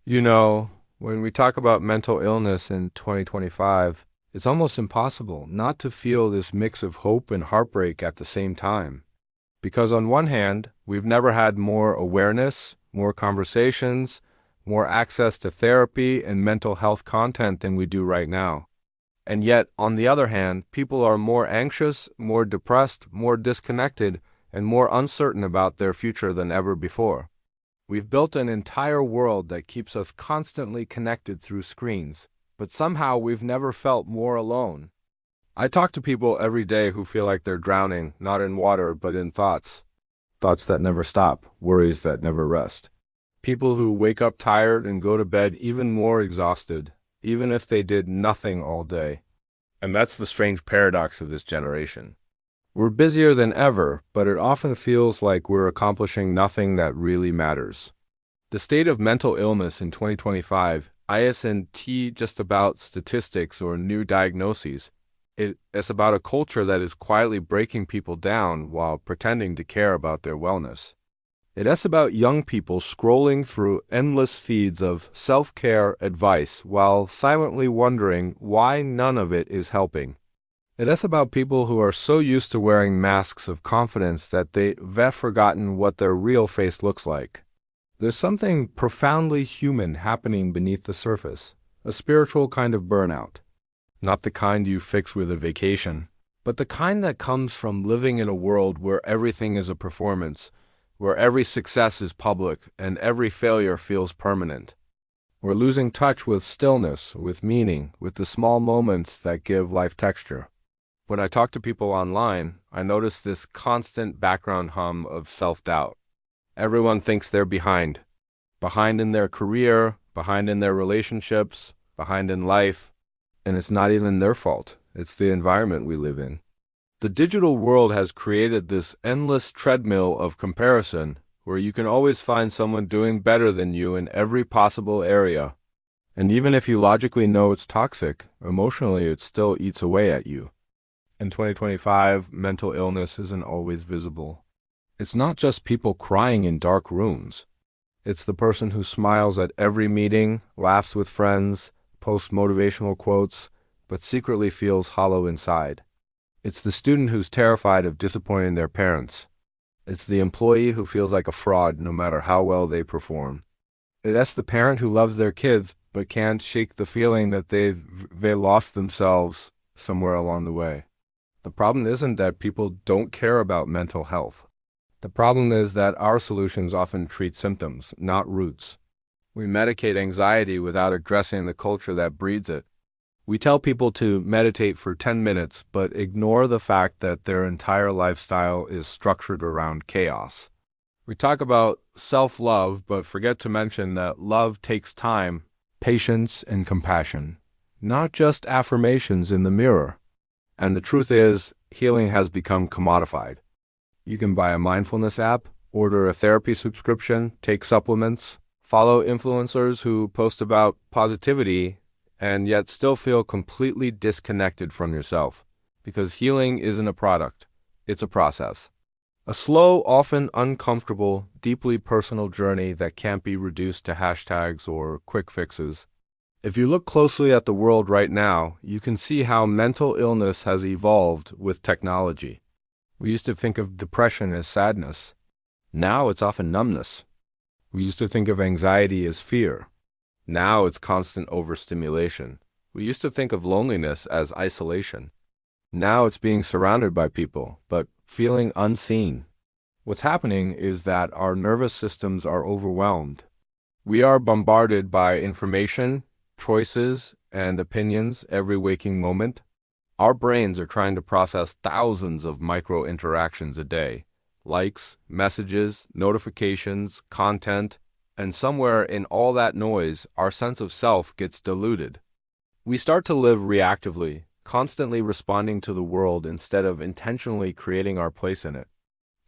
You know, when we talk about mental illness in 2025, it's almost impossible not to feel this mix of hope and heartbreak at the same time. Because on one hand, we've never had more awareness, more conversations, more access to therapy and mental health content than we do right now. And yet, on the other hand, people are more anxious, more depressed, more disconnected, and more uncertain about their future than ever before. We've built an entire world that keeps us constantly connected through screens, but somehow we've never felt more alone. I talk to people every day who feel like they're drowning, not in water, but in thoughts. Thoughts that never stop, worries that never rest. People who wake up tired and go to bed even more exhausted, even if they did nothing all day. And that's the strange paradox of this generation. We're busier than ever, but it often feels like we're accomplishing nothing that really matters. The state of mental illness in 2025 isn't just about statistics or new diagnoses. It's about a culture that is quietly breaking people down while pretending to care about their wellness. It's about young people scrolling through endless feeds of self-care advice while silently wondering why none of it is helping. It's about people who are so used to wearing masks of confidence that they've forgotten what their real face looks like. There's something profoundly human happening beneath the surface, a spiritual kind of burnout. Not the kind you fix with a vacation, but the kind that comes from living in a world where everything is a performance, where every success is public and every failure feels permanent. We're losing touch with stillness, with meaning, with the small moments that give life texture. When I talk to people online, I notice this constant background hum of self-doubt. Everyone thinks they're behind. Behind in their career, behind in their relationships, behind in life. And it's not even their fault. It's the environment we live in. The digital world has created this endless treadmill of comparison where you can always find someone doing better than you in every possible area. And even if you logically know it's toxic, emotionally it still eats away at you. In 2025, mental illness isn't always visible. It's not just people crying in dark rooms. It's the person who smiles at every meeting, laughs with friends, posts motivational quotes, but secretly feels hollow inside. It's the student who's terrified of disappointing their parents. It's the employee who feels like a fraud no matter how well they perform. It's the parent who loves their kids but can't shake the feeling that they lost themselves somewhere along the way. The problem isn't that people don't care about mental health. The problem is that our solutions often treat symptoms, not roots. We medicate anxiety without addressing the culture that breeds it. We tell people to meditate for 10 minutes, but ignore the fact that their entire lifestyle is structured around chaos. We talk about self-love, but forget to mention that love takes time, patience, and compassion, not just affirmations in the mirror. And the truth is, healing has become commodified. You can buy a mindfulness app, order a therapy subscription, take supplements, follow influencers who post about positivity, and yet still feel completely disconnected from yourself. Because healing isn't a product, it's a process. A slow, often uncomfortable, deeply personal journey that can't be reduced to hashtags or quick fixes. If you look closely at the world right now, you can see how mental illness has evolved with technology. We used to think of depression as sadness. Now it's often numbness. We used to think of anxiety as fear. Now it's constant overstimulation. We used to think of loneliness as isolation. Now it's being surrounded by people, but feeling unseen. What's happening is that our nervous systems are overwhelmed. We are bombarded by information, choices, and opinions every waking moment. Our brains are trying to process thousands of micro interactions a day. Likes, messages, notifications, content, and somewhere in all that noise, our sense of self gets diluted. We start to live reactively, constantly responding to the world instead of intentionally creating our place in it.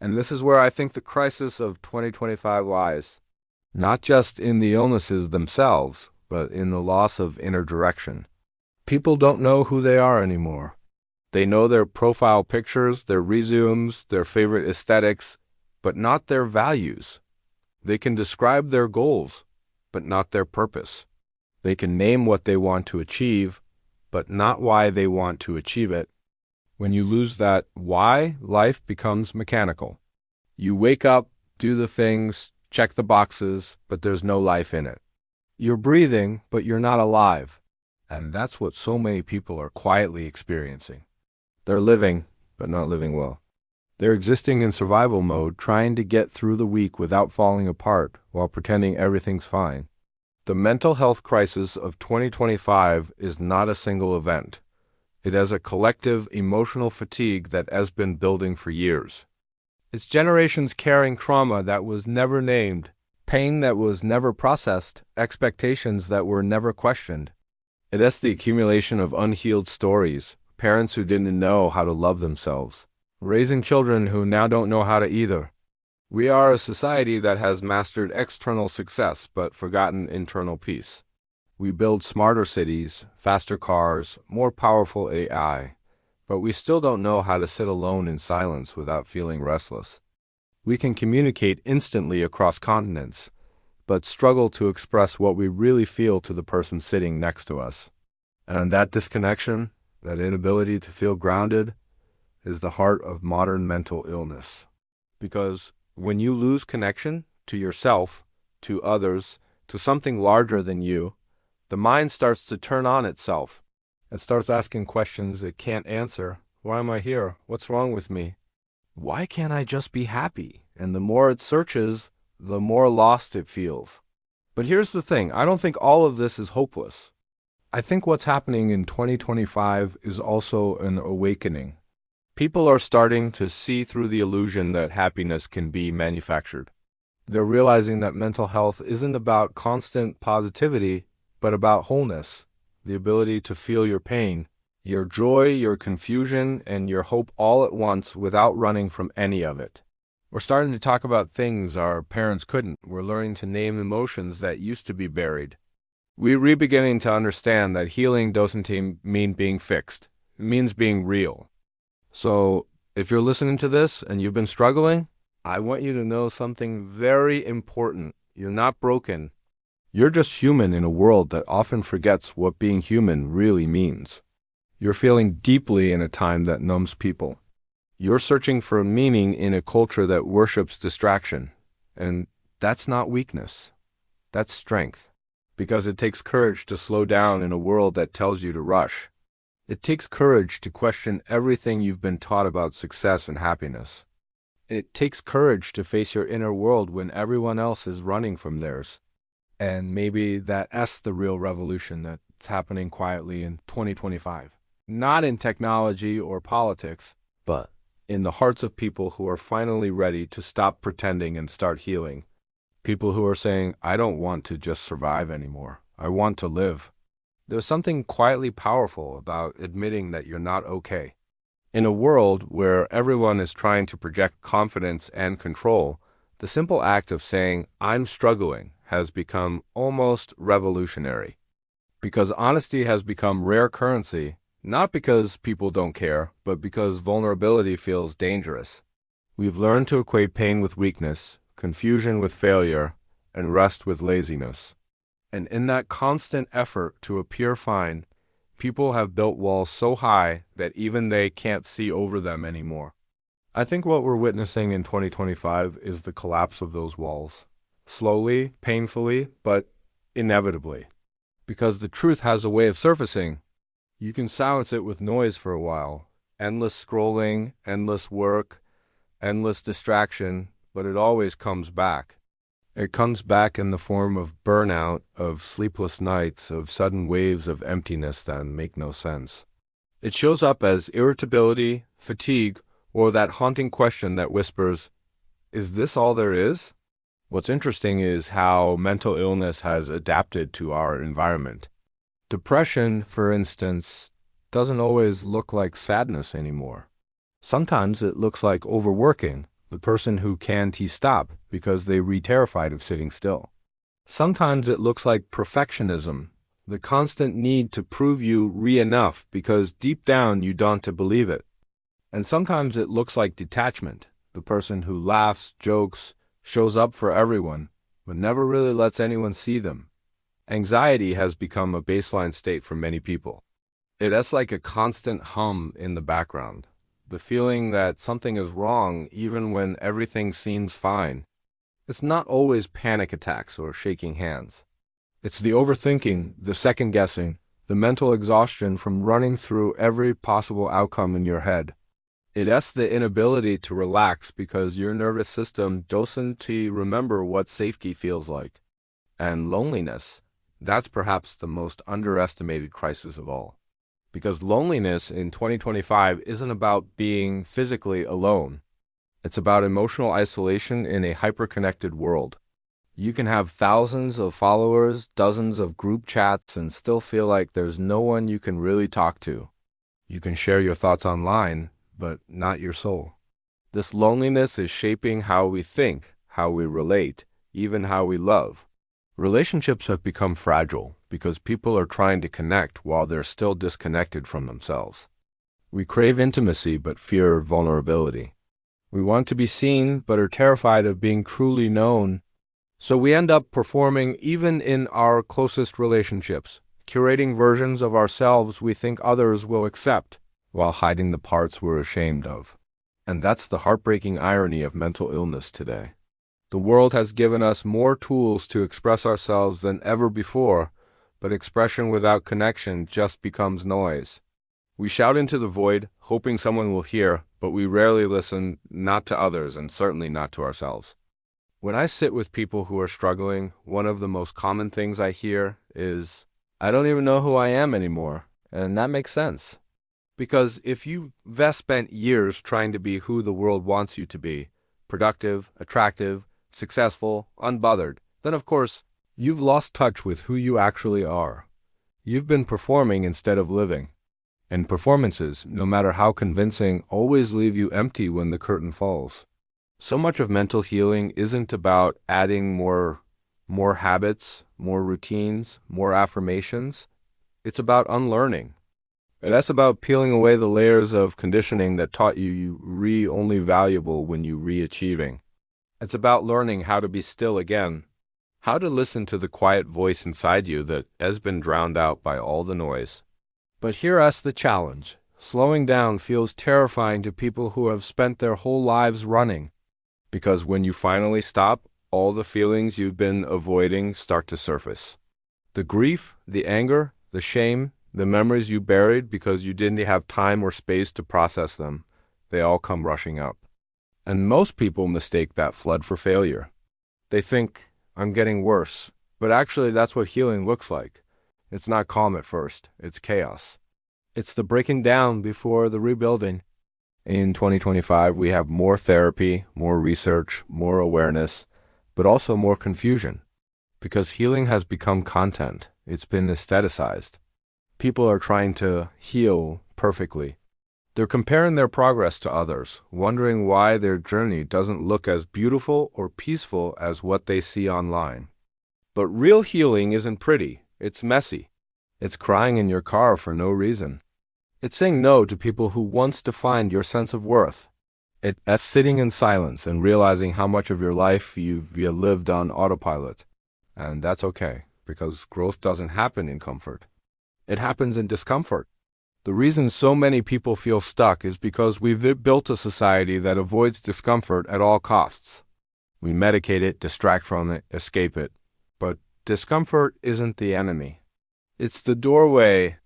And this is where I think the crisis of 2025 lies. Not just in the illnesses themselves, but in the loss of inner direction. People don't know who they are anymore. They know their profile pictures, their resumes, their favorite aesthetics, but not their values. They can describe their goals, but not their purpose. They can name what they want to achieve, but not why they want to achieve it. When you lose that why, life becomes mechanical. You wake up, do the things, check the boxes, but there's no life in it. You're breathing, but you're not alive. And that's what so many people are quietly experiencing. They're living, but not living well. They're existing in survival mode, trying to get through the week without falling apart while pretending everything's fine. The mental health crisis of 2025 is not a single event. It is a collective emotional fatigue that has been building for years. It's generations carrying trauma that was never named, pain that was never processed, expectations that were never questioned. It is the accumulation of unhealed stories, parents who didn't know how to love themselves, raising children who now don't know how to either. We are a society that has mastered external success but forgotten internal peace. We build smarter cities, faster cars, more powerful AI, but we still don't know how to sit alone in silence without feeling restless. We can communicate instantly across continents, but struggle to express what we really feel to the person sitting next to us. And that disconnection, that inability to feel grounded, is the heart of modern mental illness. Because when you lose connection to yourself, to others, to something larger than you, the mind starts to turn on itself. It starts asking questions it can't answer. Why am I here? What's wrong with me? Why can't I just be happy? And the more it searches, the more lost it feels. But here's the thing, I don't think all of this is hopeless. I think what's happening in 2025 is also an awakening. People are starting to see through the illusion that happiness can be manufactured. They're realizing that mental health isn't about constant positivity, but about wholeness, the ability to feel your pain, your joy, your confusion, and your hope all at once without running from any of it. We're starting to talk about things our parents couldn't. We're learning to name emotions that used to be buried. We're beginning to understand that healing doesn't mean being fixed. It means being real. So, if you're listening to this and you've been struggling, I want you to know something very important. You're not broken. You're just human in a world that often forgets what being human really means. You're feeling deeply in a time that numbs people. You're searching for meaning in a culture that worships distraction. And that's not weakness. That's strength. Because it takes courage to slow down in a world that tells you to rush. It takes courage to question everything you've been taught about success and happiness. It takes courage to face your inner world when everyone else is running from theirs. And maybe that's the real revolution that's happening quietly in 2025. Not in technology or politics, but in the hearts of people who are finally ready to stop pretending and start healing. People who are saying, I don't want to just survive anymore. I want to live. There's something quietly powerful about admitting that you're not okay. In a world where everyone is trying to project confidence and control, the simple act of saying, I'm struggling, has become almost revolutionary. Because honesty has become rare currency, not because people don't care, but because vulnerability feels dangerous. We've learned to equate pain with weakness, confusion with failure, and rest with laziness. And in that constant effort to appear fine, people have built walls so high that even they can't see over them anymore. I think what we're witnessing in 2025 is the collapse of those walls. Slowly, painfully, but inevitably. Because the truth has a way of surfacing. You can silence it with noise for a while. Endless scrolling, endless work, endless distraction, but it always comes back. It comes back in the form of burnout, of sleepless nights, of sudden waves of emptiness that make no sense. It shows up as irritability, fatigue, or that haunting question that whispers, is this all there is? What's interesting is how mental illness has adapted to our environment. Depression, for instance, doesn't always look like sadness anymore. Sometimes it looks like overworking, the person who can't stop because they re-terrified of sitting still. Sometimes it looks like perfectionism, the constant need to prove you enough because deep down you don't to believe it. And sometimes it looks like detachment, the person who laughs, jokes, shows up for everyone, but never really lets anyone see them. Anxiety has become a baseline state for many people. It's like a constant hum in the background, the feeling that something is wrong even when everything seems fine. It's not always panic attacks or shaking hands. It's the overthinking, the second guessing, the mental exhaustion from running through every possible outcome in your head. It's the inability to relax because your nervous system doesn't remember what safety feels like. And loneliness, that's perhaps the most underestimated crisis of all. Because loneliness in 2025 isn't about being physically alone. It's about emotional isolation in a hyper-connected world. You can have thousands of followers, dozens of group chats, and still feel like there's no one you can really talk to. You can share your thoughts online, but not your soul. This loneliness is shaping how we think, how we relate, even how we love. Relationships have become fragile because people are trying to connect while they're still disconnected from themselves. We crave intimacy but fear vulnerability. We want to be seen but are terrified of being truly known. So we end up performing even in our closest relationships, curating versions of ourselves we think others will accept, while hiding the parts we're ashamed of. And that's the heartbreaking irony of mental illness today. The world has given us more tools to express ourselves than ever before, but expression without connection just becomes noise. We shout into the void, hoping someone will hear, but we rarely listen, not to others and certainly not to ourselves. When I sit with people who are struggling, one of the most common things I hear is, "I don't even know who I am anymore," and that makes sense. Because if you've spent years trying to be who the world wants you to be, productive, attractive, successful, unbothered, then of course, you've lost touch with who you actually are. You've been performing instead of living. And performances, no matter how convincing, always leave you empty when the curtain falls. So much of mental healing isn't about adding more habits, more routines, more affirmations. It's about unlearning. And that's about peeling away the layers of conditioning that taught you only valuable when you re-achieving. It's about learning how to be still again, how to listen to the quiet voice inside you that has been drowned out by all the noise. But here's the challenge. Slowing down feels terrifying to people who have spent their whole lives running. Because when you finally stop, all the feelings you've been avoiding start to surface. The grief, the anger, the shame, the memories you buried because you didn't have time or space to process them, they all come rushing up. And most people mistake that flood for failure. They think, "I'm getting worse," but actually that's what healing looks like. It's not calm at first, it's chaos. It's the breaking down before the rebuilding. In 2025, we have more therapy, more research, more awareness, but also more confusion. Because healing has become content, it's been aestheticized. People are trying to heal perfectly. They're comparing their progress to others, wondering why their journey doesn't look as beautiful or peaceful as what they see online. But real healing isn't pretty, it's messy. It's crying in your car for no reason. It's saying no to people who once defined your sense of worth. It's sitting in silence and realizing how much of your life you've lived on autopilot. And that's okay, because growth doesn't happen in comfort. It happens in discomfort. The reason so many people feel stuck is because we've built a society that avoids discomfort at all costs. We medicate it, distract from it, escape it. But discomfort isn't the enemy. It's the doorway,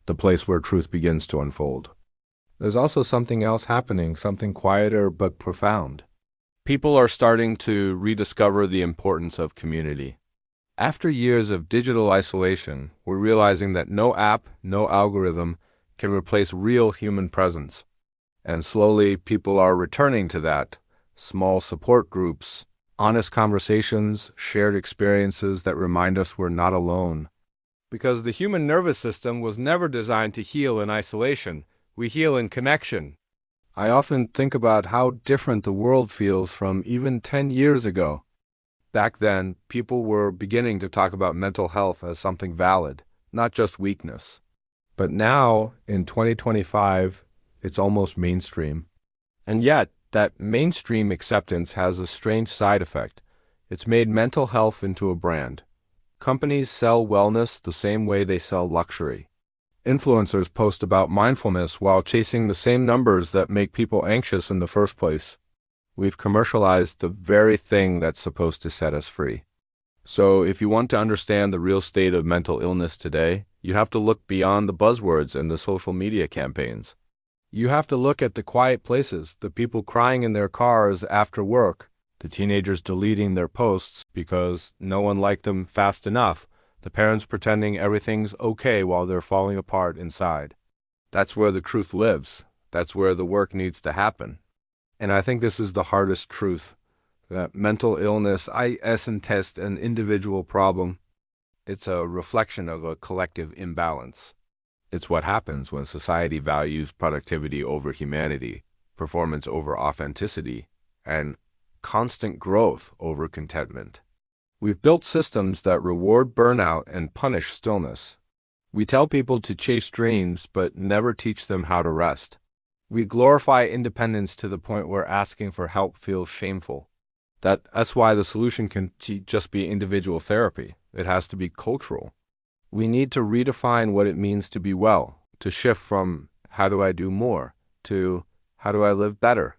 the place where truth begins to unfold. There's also something else happening, something quieter but profound. People are starting to rediscover the importance of community. After years of digital isolation, we're realizing that no app, no algorithm can replace real human presence. And slowly, people are returning to that. Small support groups, honest conversations, shared experiences that remind us we're not alone. Because the human nervous system was never designed to heal in isolation. We heal in connection. I often think about how different the world feels from even 10 years ago. Back then, people were beginning to talk about mental health as something valid, not just weakness. But now, in 2025, it's almost mainstream. And yet, that mainstream acceptance has a strange side effect. It's made mental health into a brand. Companies sell wellness the same way they sell luxury. Influencers post about mindfulness while chasing the same numbers that make people anxious in the first place. We've commercialized the very thing that's supposed to set us free. So if you want to understand the real state of mental illness today, you have to look beyond the buzzwords and the social media campaigns. You have to look at the quiet places, the people crying in their cars after work, the teenagers deleting their posts because no one liked them fast enough, the parents pretending everything's okay while they're falling apart inside. That's where the truth lives. That's where the work needs to happen. And I think this is the hardest truth, that mental illness isn't an individual problem. It's a reflection of a collective imbalance. It's what happens when society values productivity over humanity, performance over authenticity, and constant growth over contentment. We've built systems that reward burnout and punish stillness. We tell people to chase dreams, but never teach them how to rest. We glorify independence to the point where asking for help feels shameful. That's why the solution can just be individual therapy. It has to be cultural. We need to redefine what it means to be well, to shift from how do I do more to how do I live better,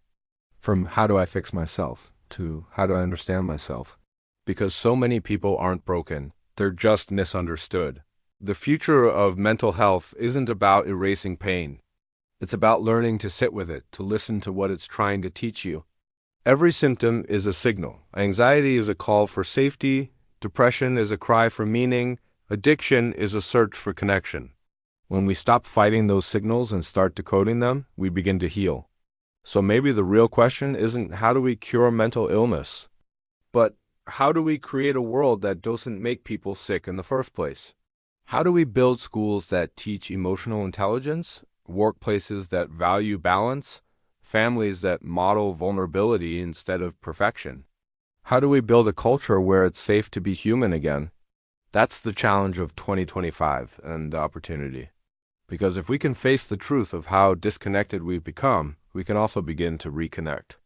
from how do I fix myself to how do I understand myself. Because so many people aren't broken, they're just misunderstood. The future of mental health isn't about erasing pain. It's about learning to sit with it, to listen to what it's trying to teach you. Every symptom is a signal. Anxiety is a call for safety. Depression is a cry for meaning. Addiction is a search for connection. When we stop fighting those signals and start decoding them, we begin to heal. So maybe the real question isn't how do we cure mental illness, but how do we create a world that doesn't make people sick in the first place? How do we build schools that teach emotional intelligence, workplaces that value balance, families that model vulnerability instead of perfection? How do we build a culture where it's safe to be human again? That's the challenge of 2025 and the opportunity. Because if we can face the truth of how disconnected we've become, we can also begin to reconnect.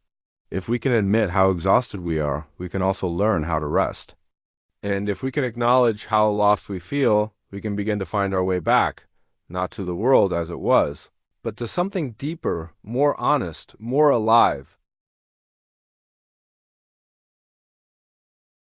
If we can admit how exhausted we are, we can also learn how to rest. And if we can acknowledge how lost we feel, we can begin to find our way back, not to the world as it was, but to something deeper, more honest, more alive.